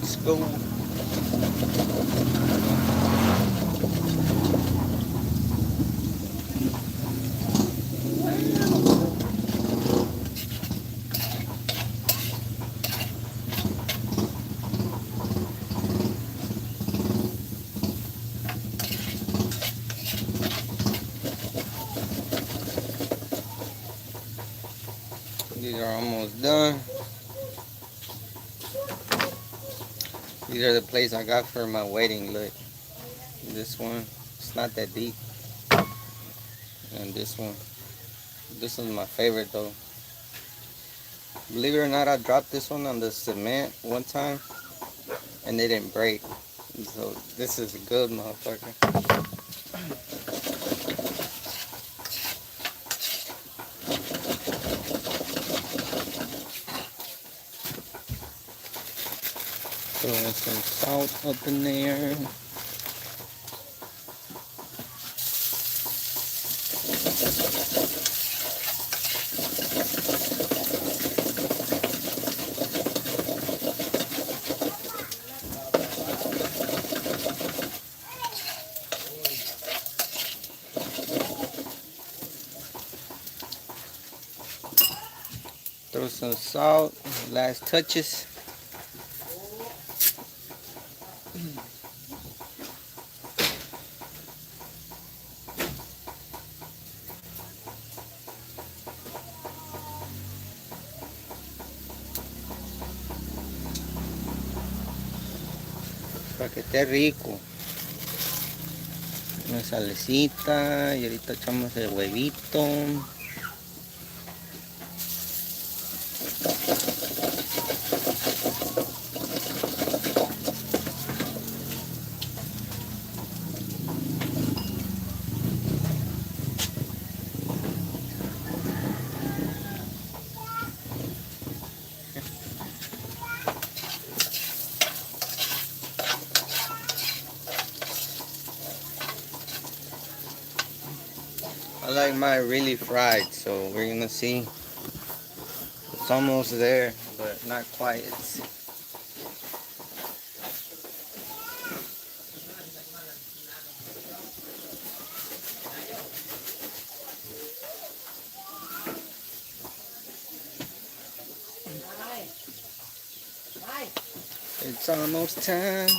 Let's go. These are almost done. These are the plates I got for my wedding. Look, this one, it's not that deep, and this one's my favorite though. Believe it or not, I dropped this one on the cement one time and it didn't break. So this is a good motherfucker. Throwing some salt up in there. Throw some salt, last touches. Para que esté rico. Una salecita y ahorita echamos el huevito. I like mine really fried, so we're gonna see. It's almost there, but not quite. It's almost time.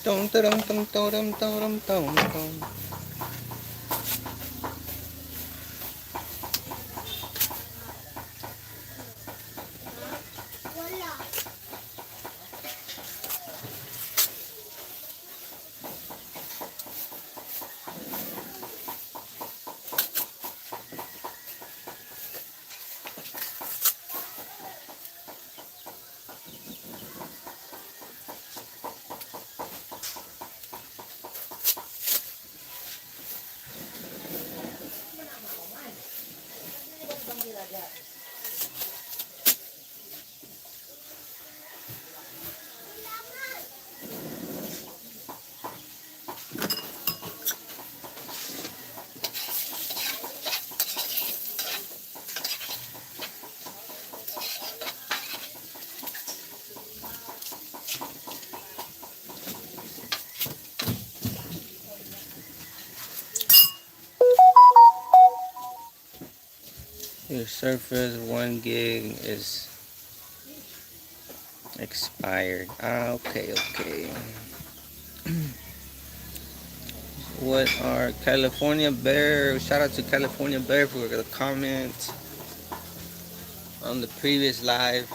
Dum dum dum dum dum dum dum dum. Your Surface 1 gig is expired. Okay. What are California Bear? Shout out to California Bear for the comment on the previous live.